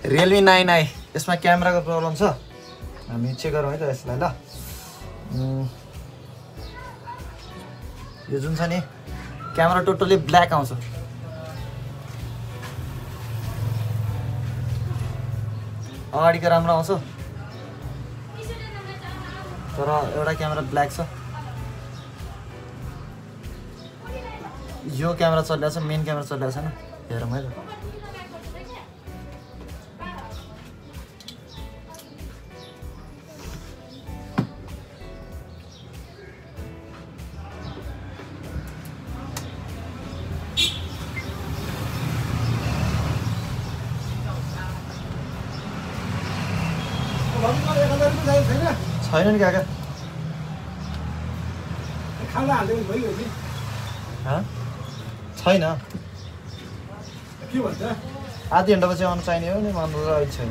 Realme 9i यसमा क्यामेराको problem छ हामी चेक गरौँ है त यसलाई ल यो जुन छ नि क्यामेरा टोटली ब्ल्याक आउँछ अगाडिको राम्रो आउँछ तर एउटा क्यामेरा ब्ल्याक छ यो क्यामेरा चलिरहेको छ मेन क्यामेरा चलिरहेको छैन हेरौँ है त छैन नि काका खाना हाल्दै भइगयो नि छैन के भन्छ आधी घन्टापछि आउनु चाहिने हो नि मन अहिले छैन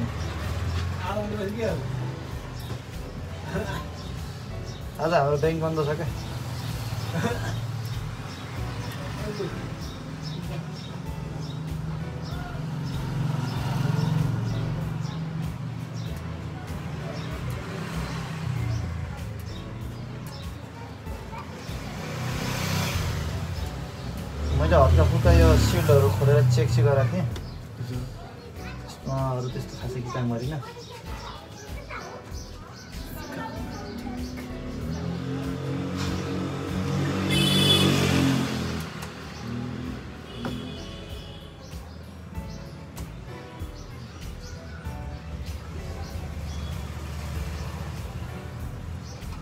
आज हाम्रो ब्याङ्क बन्द छ क्या मैले हल्का फुल्का यो सिटहरू खोलेर चेक गरेको थिएँ अरू त्यस्तो खासै काम गरिनँ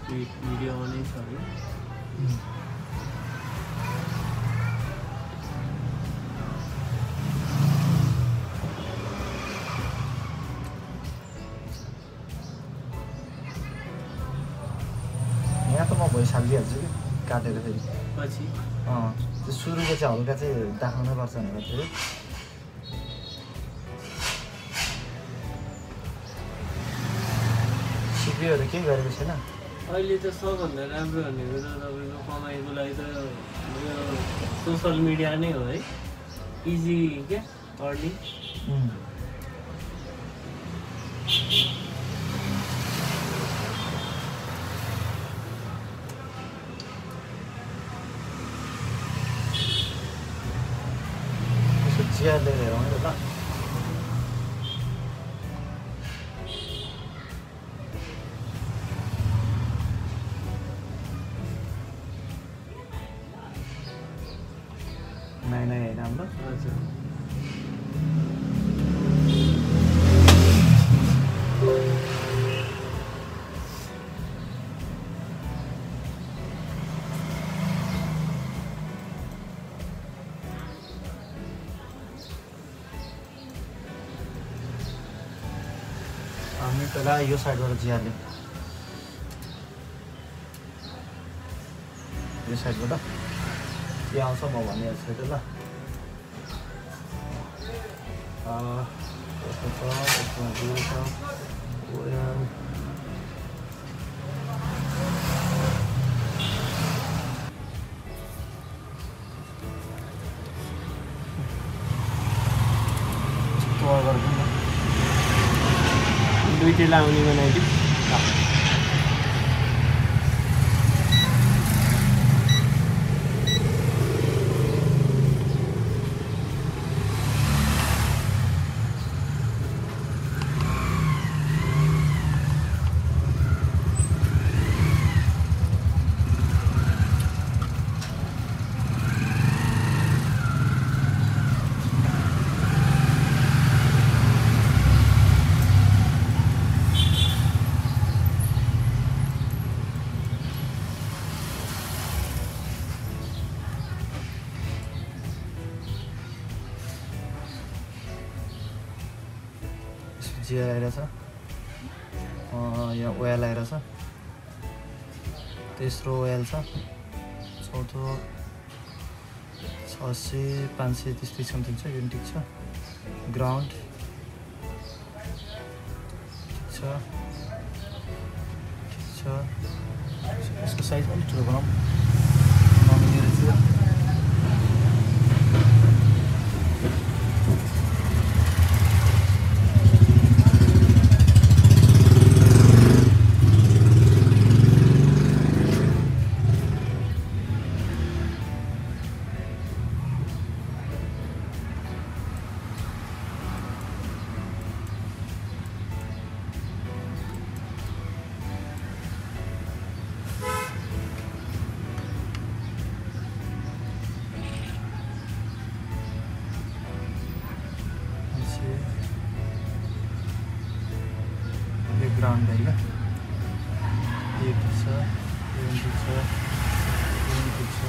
भिडियो अनै छ है यहाँ त म भोइस हालिदिइहाल्छु कि काटेर फेरि पछि त्यो सुरुको चाहिँ हल्का चाहिँ देखाउनै पर्छ भनेर चाहिँ सिपियूहरू केही गरेको छैन अहिले त सबभन्दा राम्रो भनेको त तपाईँको कमाइको लागि त यो सोसल मिडिया नै हो है इजी क्या अर्निङ चिया लिएर हेरौँ है त नै होइन हाम्रो हजुर हामी पहिला यो साइडबाट जिहाल्यौँ यो साइडबाट के आउँछ म भनिहाल्छु त ल यस्तो छ यसमा जिरो छ ओयल दुईटै लाउने बनाइदिउँ जियर आइरहेछ यहाँ ओयल आइरहेछ तेस्रो ओयल छ चौथो 600 500 त्यस्तै समथिङ छ यो ठिक छ ग्राउन्ड ठिक छ यसको साइज अलिक ठुलो बनाऊँ नमिनेर चाहिँ यो ग्राउन्ड भयो क्या यो ठिक छ यो ठिक छ यो ठिक छ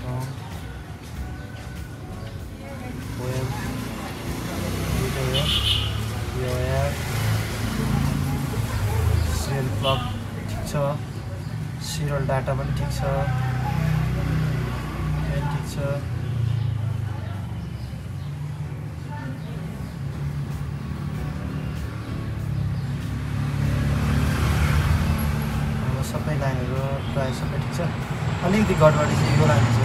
ग्राउन्ड वेल दुईटा यो एयर सिरियल प्लग ठिक छ सिरियल डाटा पनि ठिक छ ठिक छ सबै लाइनहरू प्रायः सबै ठिक छ अलिकति गडबडी चाहिँ यो लाइन छ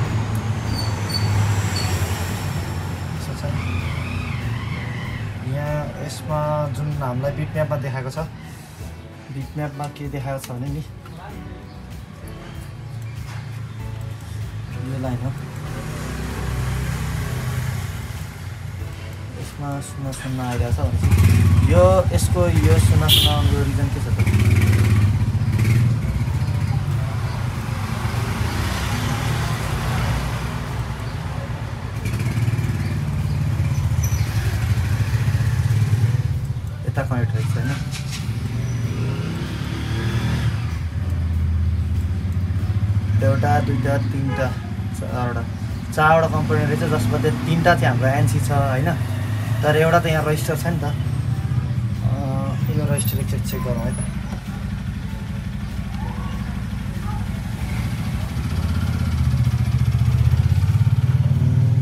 यहाँ यसमा जुन हामीलाई बिटम्यापमा देखाएको छ बिटम्यापमा के देखाएको छ भने नि यो लाइन हो यसमा 0 आइरहेको छ भने चाहिँ यो यसको यो 0 आउनुको रिजन के छ त यता कनेक्ट भएको छैन एउटा दुईटा तीनटा चारवटा कम्पोनेन्ट रहेछ जसमध्ये तीनटा चाहिँ हाम्रो एनसी छ होइन तर एउटा त यहाँ रजिस्टर छ नि त यो रजिस्टर एकचोटि चेक गरौँ है त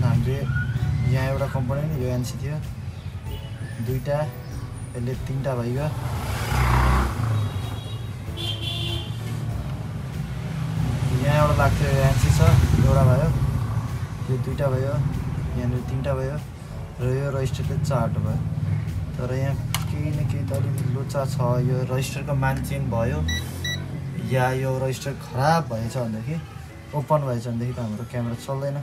हामीले यहाँ एउटा कम्पोनेन्ट यो एनसी थियो दुईटा यसले तीनटा भइगयो यहाँ एउटा लाग्थ्यो एनसी छ एउटा भयो यो दुईटा भयो यहाँनिर तीनटा भयो र यो रजिस्टरले 4टा भयो तर यहाँ केही न केही त अलिकति लोचा छ यो रजिस्टरको मान चेन्ज भयो या यो रजिस्टर खराब भएछ भनेदेखि ओपन भएछ भनेदेखि त हाम्रो क्यामेरा चल्दैन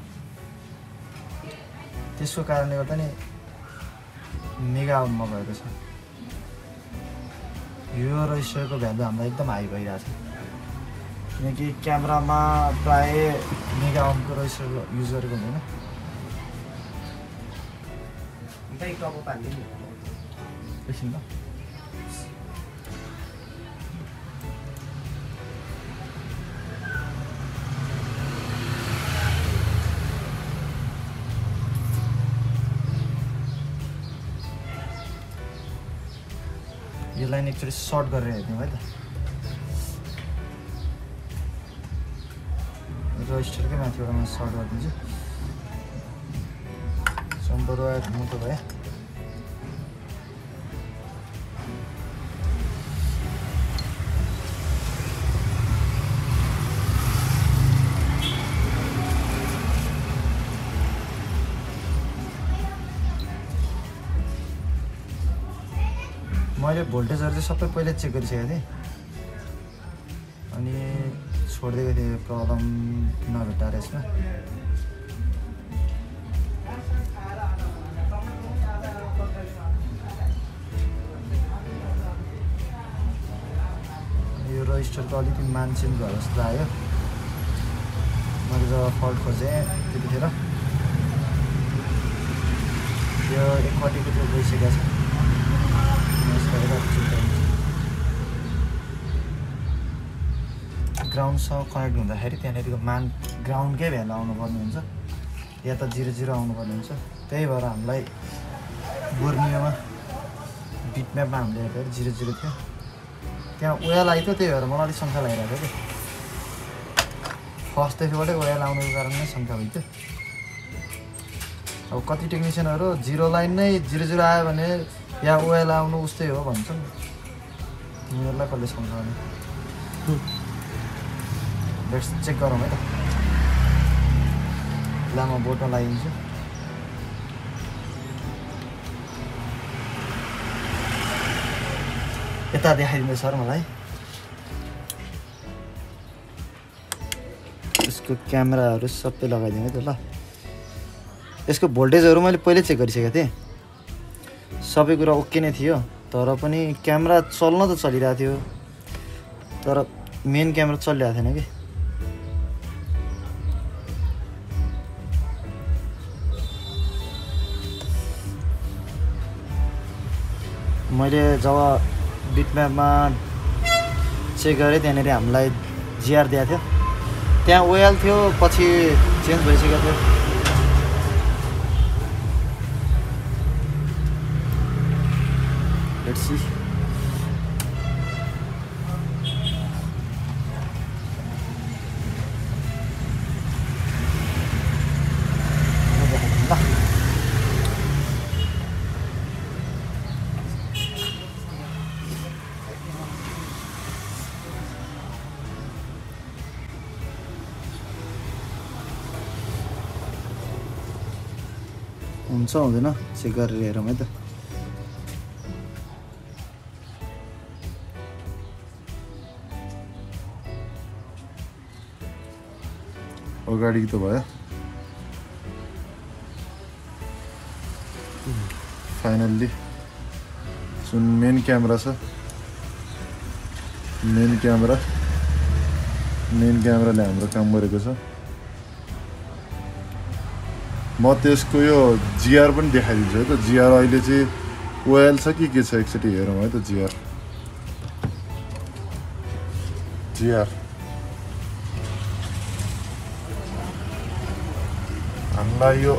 त्यसको कारणले गर्दा नि मेगा अनमा भएको छ यो रजिस्टरको भ्यालु हामीलाई एकदम हाई भइरहेछ किनकि क्यामेरामा प्राय मेगा अमको रजिस्टर युज गरेको हुँदैन एकछिन ल यो लाइन एक्चुअली सर्ट गरेर हेर्ने है त रजिस्टरकै माथिबाट म सर्ट गरिदिन्छु सम्पर्क मोटो भयो मैले भोल्टेजहरू चाहिँ सबै पहिल्यै चेक गरिसकेको थिएँ अनि छोडिदिएको थिएँ प्रब्लम नभेटाएर यसमा यो रजिस्टरको अलिकति मान चेन्ज भयो जस्तो लाग्यो मैले जब फल्ट खोजेँ त्यतिखेर यो एकपट्टिको त्यो गइसकेको छ ग्राउन्डसँग कनेक्ट हुँदाखेरि त्यहाँनिरको मान ग्राउन्डकै भ्यालु आउनुपर्ने हुन्छ या त 0 आउनुपर्ने हुन्छ त्यही भएर हामीलाई बोर्नियोमा बिटम्यापमा हामीले हेर्दाखेरि 0 थियो त्यहाँ ओएल आइथ्यो त्यही भएर मलाई अलिक शङ्का लागिरहेको थियो कि फर्स्टदेखिबाटै ओएल आउनुको कारणले शङ्का भइथ्यो अब कति टेक्निसियनहरू 0 लाइन नै 0 आयो भने या ओएल आउनु उस्तै हो भन्छन् तिमीहरूलाई कसले सम्झाउने लेट्स चेक गरौँ है त लामो बोटमा लगाइदिन्छु यता देखाइदिनु सर मलाई यसको क्यामेराहरू सबै लगाइदिनु है त ल यसको भोल्टेजहरू मैले पहिल्यै चेक गरिसकेको थिएँ सबै कुरा ओके नै थियो तर पनि क्यामेरा चल्न त चलिरहेको थियो तर मेन क्यामेरा चलिरहेको थिएन कि मैले जब बिटम्यापमा चेक गरेँ त्यहाँनिर हामीलाई जिआर दिएको थियो त्यहाँ ओएल थियो पछि चेन्ज भइसकेको थियो लेट्स सी हुन्छ हुँदैन चेक गरेर हेरौँ है त अगाडि त भयो फाइनल्ली जुन मेन क्यामेरा छ मेन क्यामेराले हाम्रो काम गरेको छ म त्यसको यो जिआर पनि देखाइदिन्छु है त जिआर अहिले चाहिँ ओएल छ कि के छ एकचोटि हेरौँ है त जिआर हामीलाई यो